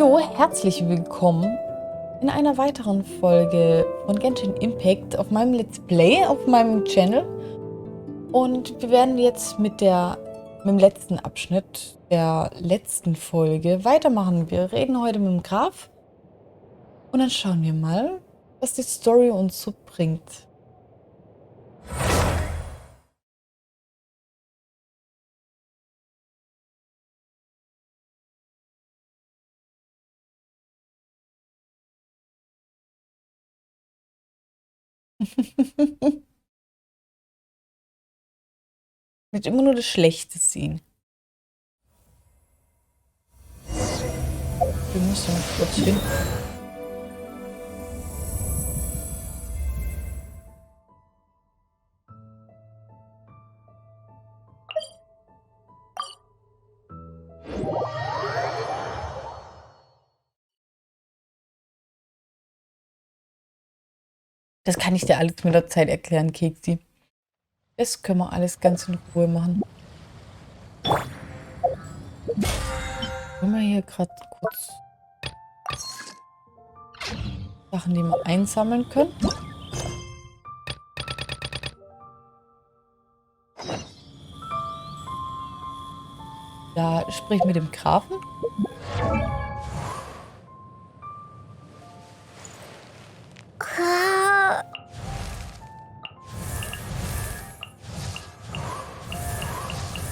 Jo, herzlich willkommen in einer weiteren Folge von Genshin Impact auf meinem Let's Play, auf meinem Channel. Und wir werden jetzt mit dem letzten Abschnitt der letzten Folge weitermachen. Wir reden heute mit dem Grarf und dann schauen wir mal, was die Story uns so bringt. Nicht immer nur das Schlechte sehen. Wir müssen mal kurz hin. Das kann ich dir alles mit der Zeit erklären, Keksi. Das können wir alles ganz in Ruhe machen. Wollen wir hier gerade kurz Sachen, die wir einsammeln können? Da sprich mit dem Grafen.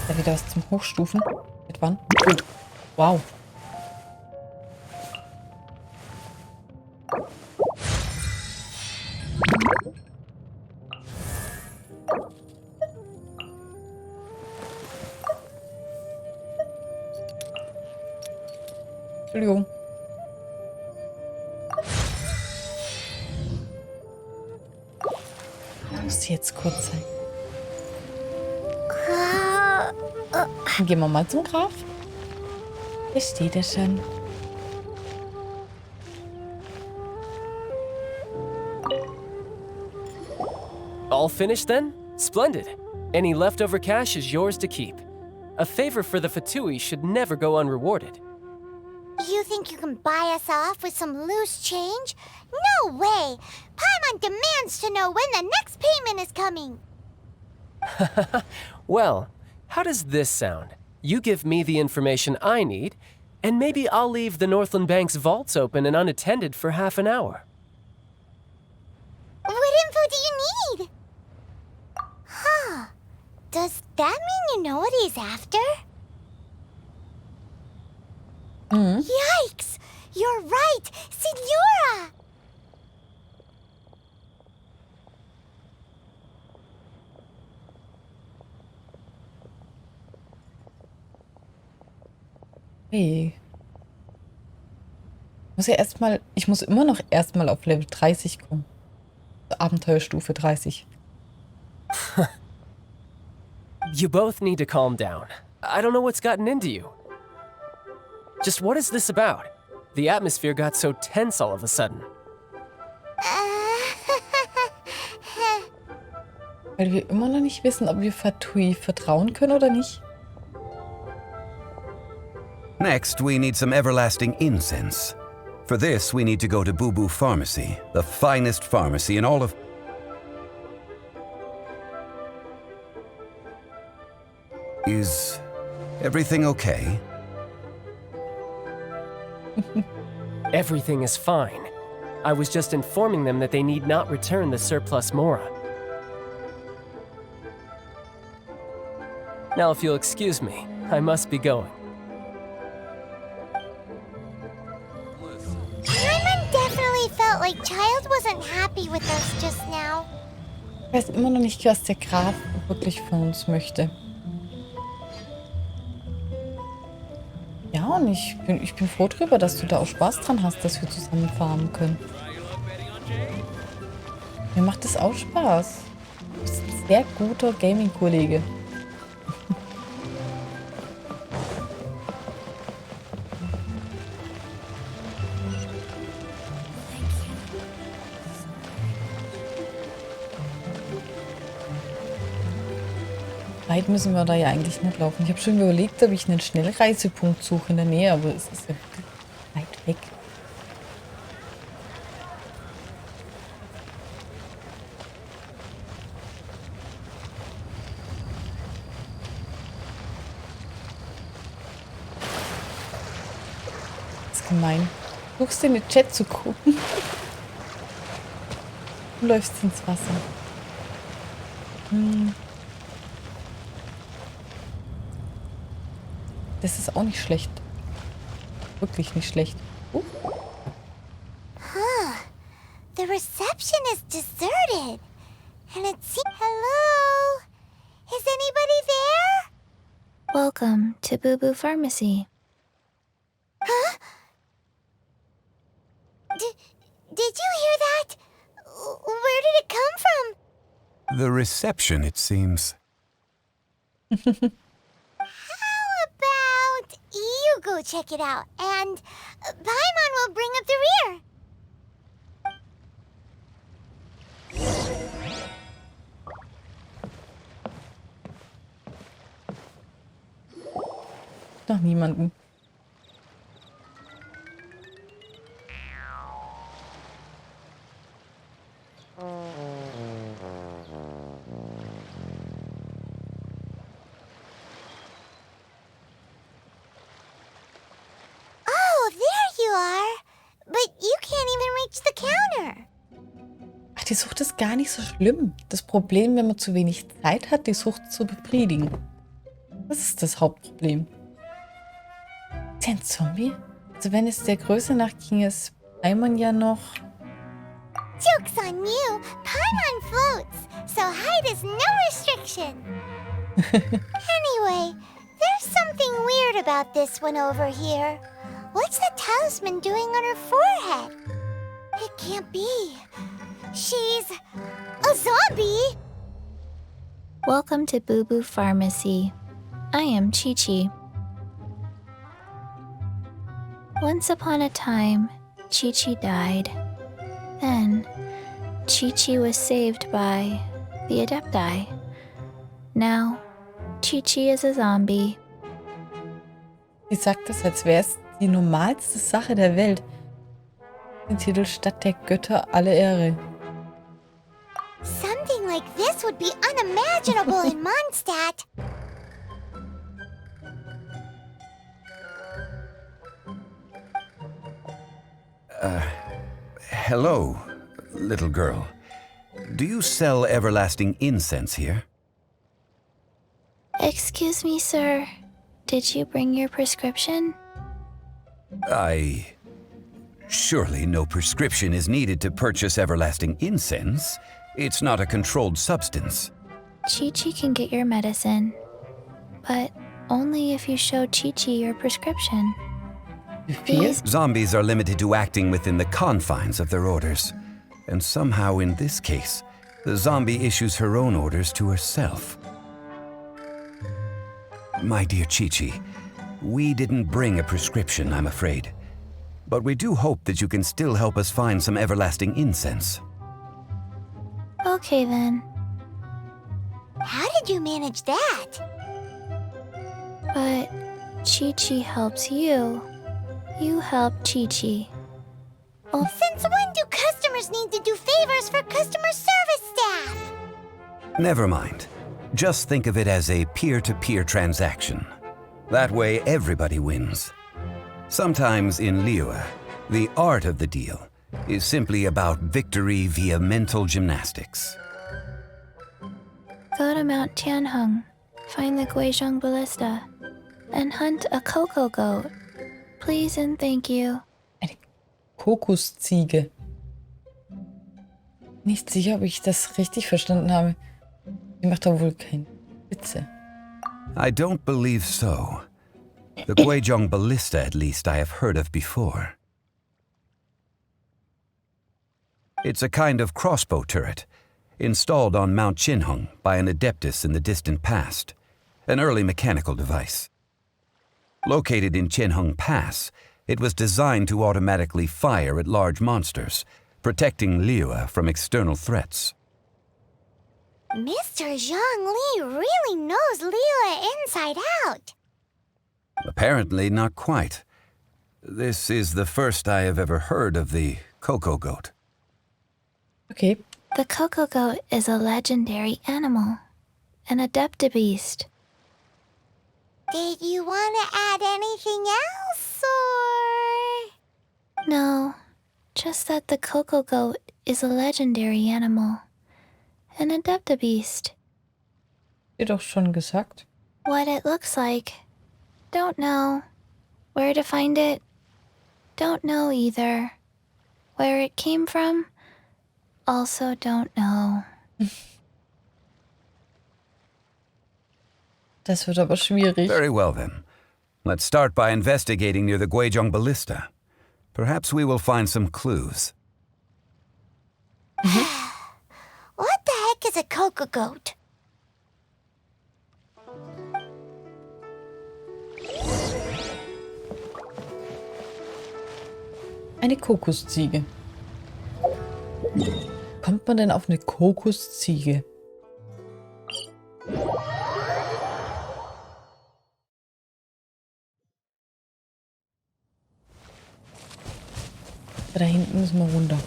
Da wieder was zum Hochstufen. Seit wann? Wow. Entschuldigung. Muss jetzt kurz sein. Dann gehen wir mal zum Graf. Da steht er schon. All finished then? Splendid. Any leftover cash is yours to keep. A favor for the Fatui should never go unrewarded. You think you can buy us off with some loose change? No way! Paimon demands to know when the next payment is coming. Well, how does this sound? You give me the information I need, and maybe I'll leave the Northland Bank's vaults open and unattended for half an hour. What info do you need? Huh. Does that mean you know what he's after? Yikes! You're right! Signora! Hey. Ich muss immer noch erstmal auf Level 30 kommen. Abenteuerstufe 30. You both need to calm down. I don't know what's gotten into you. Just what is this about? The atmosphere got so tense all of a sudden. Weil wir immer noch nicht wissen, ob wir Fatui vertrauen können oder nicht. Next, we need some everlasting incense. For this, we need to go to Boo Boo Pharmacy, the finest pharmacy in all of... Is everything okay? Everything is fine. I was just informing them that they need not return the surplus Mora. Now, if you'll excuse me, I must be going. Paimon definitely felt like Child wasn't happy with us just now. Ich weiß immer noch nicht, was der Graf wirklich von uns möchte. Ja, und ich bin froh drüber, dass du da auch Spaß dran hast, dass wir zusammen farmen können. Mir macht das auch Spaß. Du bist ein sehr guter Gaming-Kollege. Weit müssen wir da ja eigentlich nicht laufen. Ich habe schon überlegt, ob ich einen Schnellreisepunkt suche in der Nähe, aber es ist ja weit gemein. Du suchst in den Chat zu gucken. Du läufst ins Wasser. Das ist auch nicht schlecht. Wirklich nicht schlecht. The reception is deserted. And it seems... Hello? Is anybody there? Welcome to Boo Boo Pharmacy. Huh? Did you hear that? Where did it come from? The reception, it seems. How about you go check it out, and Paimon will bring up the rear. Noch niemanden. Oh, there you are. But you can't even reach the counter. Ach, die Sucht ist gar nicht so schlimm. Das Problem, wenn man zu wenig Zeit hat, die Sucht zu befriedigen. Das ist das Hauptproblem. Ist der ein Zombie? Also wenn es der Größe nach ging, ist Paimon ja noch... Joke's on you. Paimon floats, so height is no restriction. Anyway, there's something weird about this one over here. What's the talisman doing on her forehead? It can't be. She's a zombie. Welcome to Boo Boo Pharmacy. I am Chi-Chi. Once upon a time, Chi-Chi died. Then, Chi-Chi was saved by the Adepti. Now, Chi-Chi is a zombie. Sie sagt das, als wäre es die normalste Sache der Welt. Den Titel Stadt der Götter alle Ehre. Something like this would be unimaginable in Mondstadt. Hello, little girl. Do you sell everlasting incense here? Excuse me, sir. Did you bring your prescription? Surely no prescription is needed to purchase everlasting incense. It's not a controlled substance. Chi-Chi can get your medicine, but only if you show Chi-Chi your prescription. These Zombies are limited to acting within the confines of their orders. And somehow in this case, the zombie issues her own orders to herself. My dear Chi-Chi, we didn't bring a prescription, I'm afraid. But we do hope that you can still help us find some everlasting incense. Okay then, How did you manage that? but Chi-Chi helps you. You help Chi-Chi. Since when do customers need to do favors for customer service staff? Never mind. Just think of it as a peer-to-peer transaction. That way everybody wins. Sometimes in Liyue, the art of the deal is simply about victory via mental gymnastics. Go to Mount Tianheng, find the Guizhong Ballista, and hunt a cocoa goat. Please and thank you. Eine Kokosziege. Nicht sicher, ob ich das richtig verstanden habe. Die macht doch wohl keine Witze. I don't believe so. The Guizhong Ballista, at least, I have heard of before. It's a kind of crossbow turret, installed on Mount Qinheng by an adeptus in the distant past, an early mechanical device. Located in Qinheng Pass, it was designed to automatically fire at large monsters, protecting Liyue from external threats. Mr. Zhongli really knows Liyue inside out. Apparently not quite. This is the first I have ever heard of the cocoa goat. Okay. The cocoa goat is a legendary animal, an adeptibeast. Did you want to add anything else, or...? No, just that the cocoa goat is a legendary animal. An adeptabeast. Dir doch schon gesagt. What it looks like, don't know. Where to find it, don't know either. Where it came from, also don't know. Das wird aber schwierig. Very well then. Let's start by investigating near the Guizhong Ballista. Perhaps we will find some clues. What the heck is a cocoa goat? Eine Kokosziege. Kommt man denn auf eine Kokosziege? Da hinten müssen wir runter.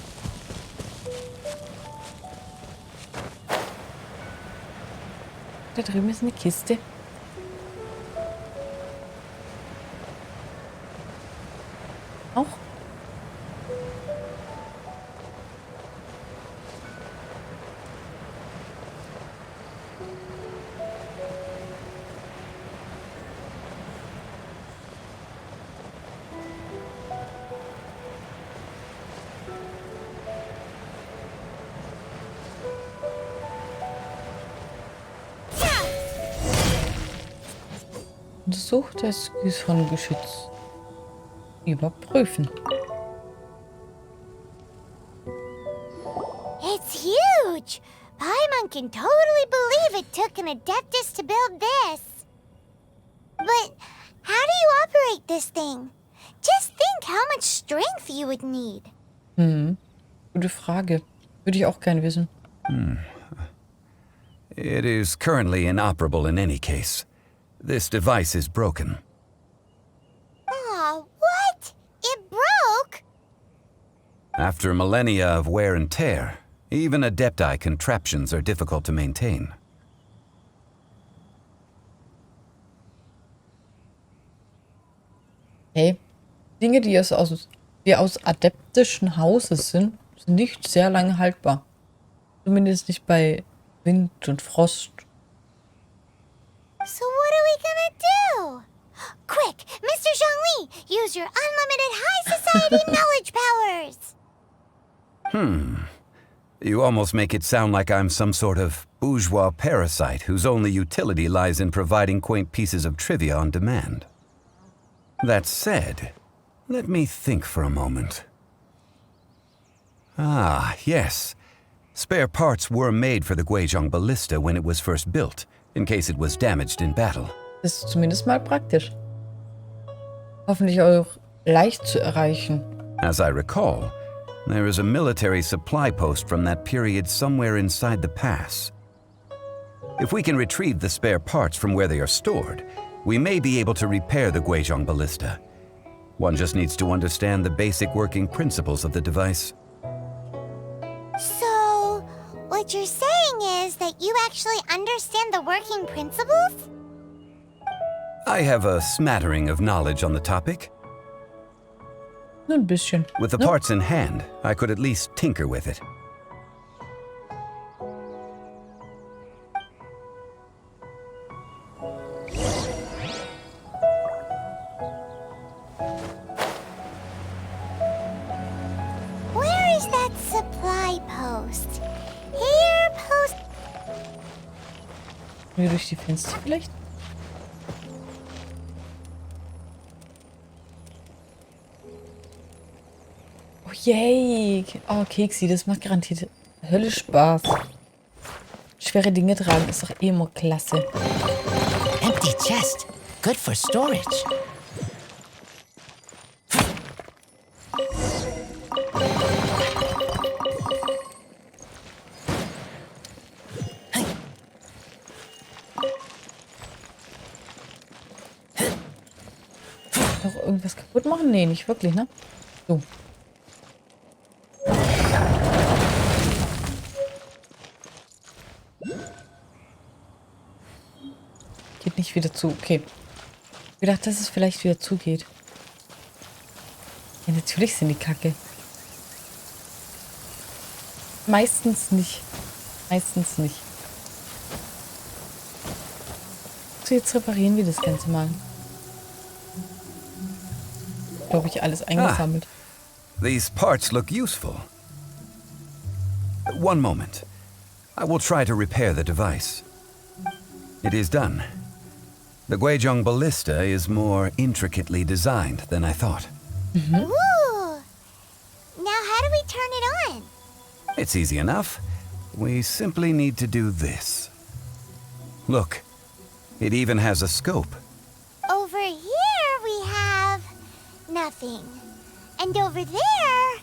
Da drüben ist eine Kiste. Auch? Untersucht das Geschütz. Überprüfen. It's huge! Paimon can totally believe it took an adeptus to build this. But how do you operate this thing? Just think how much strength you would need. Gute Frage. Würde ich auch gerne wissen. It is currently inoperable in any case. This device is broken. Aw, what? It broke? After millennia of wear and tear, even adepti contraptions are difficult to maintain. Hey, Dinge, die aus adeptischen Hauses sind nicht sehr lange haltbar. Zumindest nicht bei Wind und Frost. So what are we gonna do? Quick, Mr. Zhongli, use your unlimited high society knowledge powers! You almost make it sound like I'm some sort of bourgeois parasite whose only utility lies in providing quaint pieces of trivia on demand. That said, let me think for a moment. Ah, yes. Spare parts were made for the Guizhong Ballista when it was first built, in case it was damaged in battle. Das ist zumindest mal praktisch. Hoffentlich auch leicht zu erreichen. As I recall, there is a military supply post from that period somewhere inside the pass. If we can retrieve the spare parts from where they are stored, we may be able to repair the Guizhong Ballista. One just needs to understand the basic working principles of the device. So, what you're saying is that you actually understand the working principles? I have a smattering of knowledge on the topic. Nur ein bisschen. With the parts in hand, I could at least tinker with it. Where is that supply post? Here, post... Hier durch die Fenster vielleicht? Oh yay! Oh, Keksi, das macht garantiert höllisch Spaß. Schwere Dinge tragen ist doch eh immer klasse. Empty chest. Good for storage. Doch irgendwas kaputt machen? Nee, nicht wirklich, ne? So. Geht nicht wieder zu. Okay. Ich dachte, dass es vielleicht wieder zugeht. Ja, natürlich sind die kacke. Meistens nicht. Meistens nicht. So, jetzt reparieren wir das Ganze mal. Glaube ich, alles eingesammelt. These parts look useful. One moment. I will try to repair the device. It is done. The Guizhong ballista is more intricately designed than I thought. Ooh! Now how do we turn it on? It's easy enough. We simply need to do this. Look, it even has a scope. Over here we have nothing. And over there,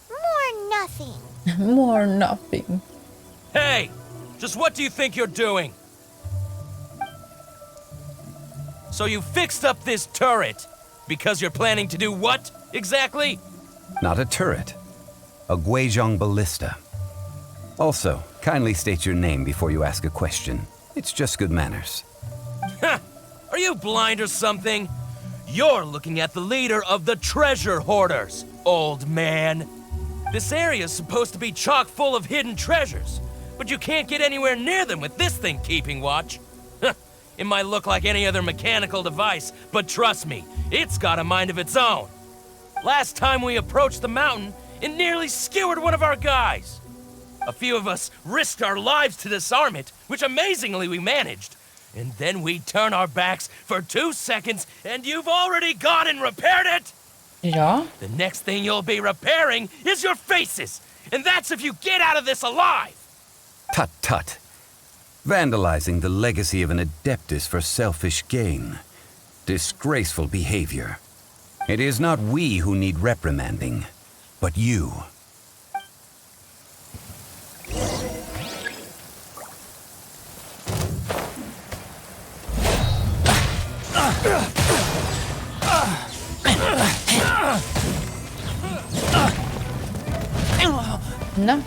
more nothing. More nothing. Hey! Just what do you think you're doing? So you fixed up this turret because you're planning to do what, exactly? Not a turret. A Guizhong ballista. Also, kindly state your name before you ask a question. It's just good manners. Ha! Are you blind or something? You're looking at the leader of the treasure hoarders, old man. This area is supposed to be chock full of hidden treasures, but you can't get anywhere near them with this thing keeping watch. It might look like any other mechanical device, but trust me, it's got a mind of its own. Last time we approached the mountain, it nearly skewered one of our guys. A few of us risked our lives to disarm it, which amazingly we managed. And then we turn our backs for 2 seconds, and you've already gone and repaired it! Ja. The next thing you'll be repairing is your faces, and that's if you get out of this alive! Tut tut. Vandalizing the legacy of an adeptus for selfish gain. Disgraceful behavior. It is not we who need reprimanding, but you. Na?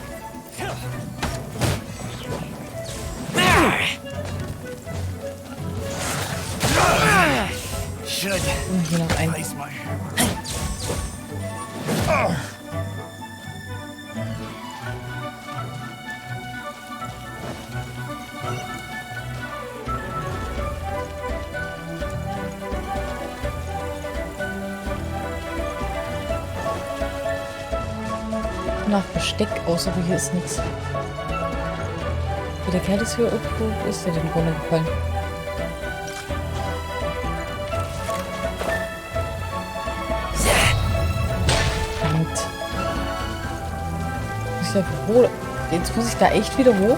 Hier noch ein. Nach Besteck, außer hier ist nichts. Der Kerl ist hier irgendwo. Wo ist der denn runtergefallen? Verdammt. Jetzt muss ich da echt wieder hoch?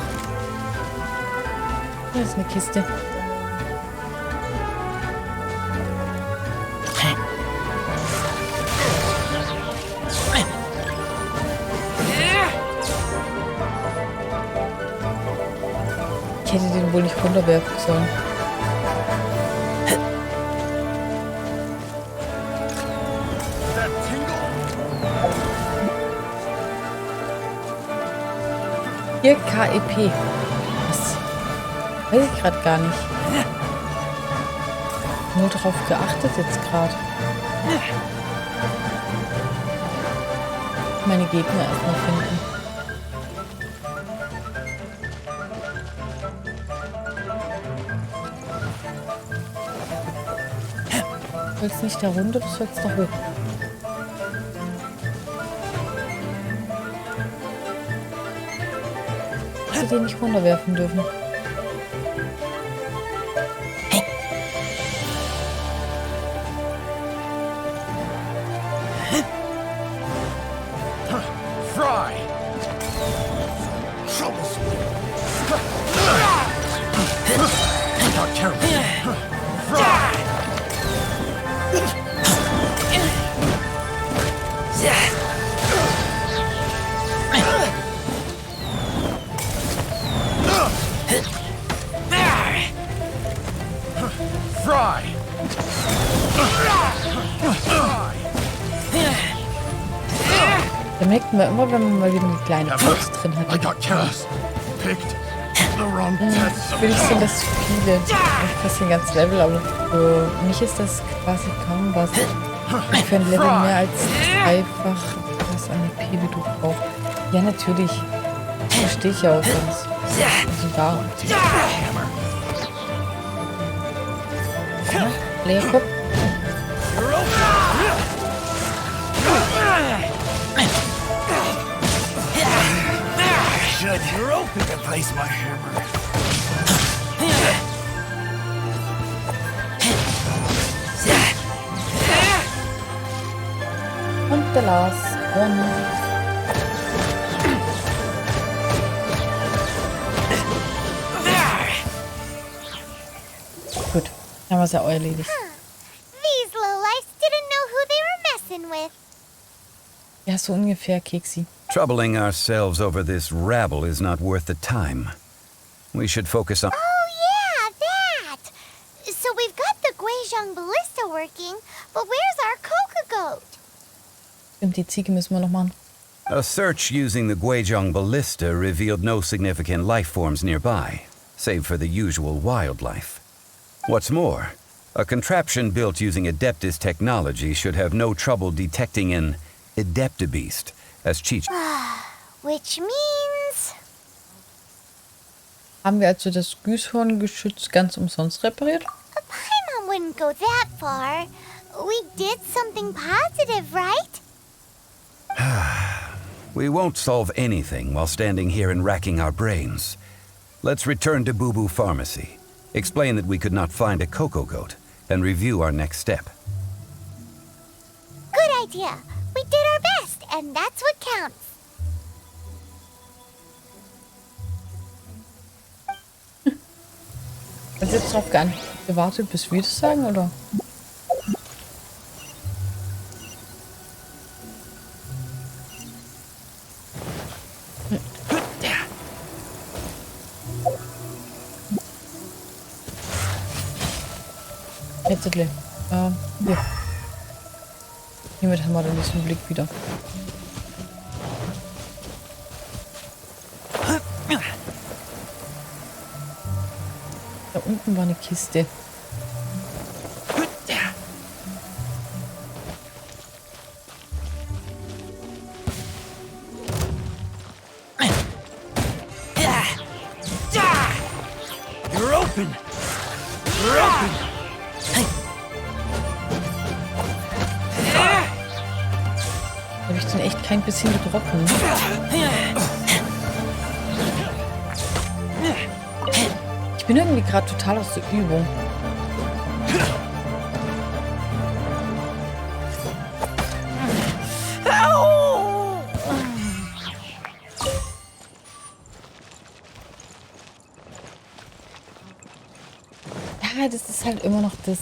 Da ist eine Kiste. Ich hätte den wohl nicht runterwerfen sollen. Hier KEP. Was? Weiß ich gerade gar nicht. Nur darauf geachtet jetzt gerade. Meine Gegner erstmal finden. Du sollst nicht da runter, du sollst da hoch. Ich hätte den nicht runterwerfen dürfen. Da merkt man immer, wenn man mal wieder eine kleine Faust drin hat. Ich will nicht sehen, dass zu viele. Ich passe ein ganzes Level, aber für mich ist das quasi kaum was. Für ein Level mehr als dreifach das an EP wie du brauchst. Ja, natürlich. Verstehe ich ja auch ganz. Also da. Ja, Leerkopf. You're open to place my hammer. Und der Last one. Gut, haben wir es ja auch erledigt. These lowlifes didn't know who they were messing with. Ja, so ungefähr, Keksi. Troubling ourselves over this rabble is not worth the time. We should focus on... Oh yeah, that! So we've got the Guizhong ballista working, but where's our coca goat? Stimmt, die Ziege müssen wir noch machen. A search using the Guizhong ballista revealed no significant life forms nearby, save for the usual wildlife. What's more, a contraption built using Adeptus technology should have no trouble detecting an Adeptabeast, as Cheech... Which means... Haben wir also das Genshin-Geschütz ganz umsonst repariert? Paimon wouldn't go that far. We did something positive, right? We won't solve anything while standing here and racking our brains. Let's return to Boo Boo Pharmacy, explain that we could not find a cocoa goat, and review our next step. Good idea. We did our best, and that's what counts. Hat jetzt drauf gewartet, bis wir das sagen, oder? Jetzt hier. Hiermit haben wir dann diesen Blick wieder. Da unten war eine Kiste. You're open. You're open. Habe ich den echt kein bisschen getroffen. Ich bin irgendwie gerade total aus der Übung. Ja, das ist halt immer noch das.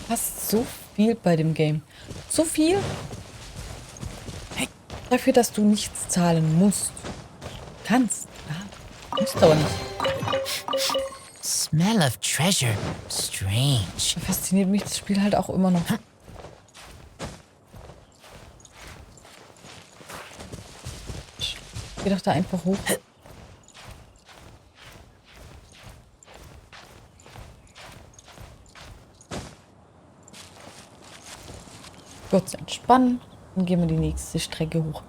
Fast so viel bei dem Game. So viel dafür, dass du nichts zahlen musst. Kannst. Ja, musst aber nicht. Smell of treasure. Strange. Da fasziniert mich das Spiel halt auch immer noch. Geh doch da einfach hoch. Kurz entspannen. Dann gehen wir die nächste Strecke hoch.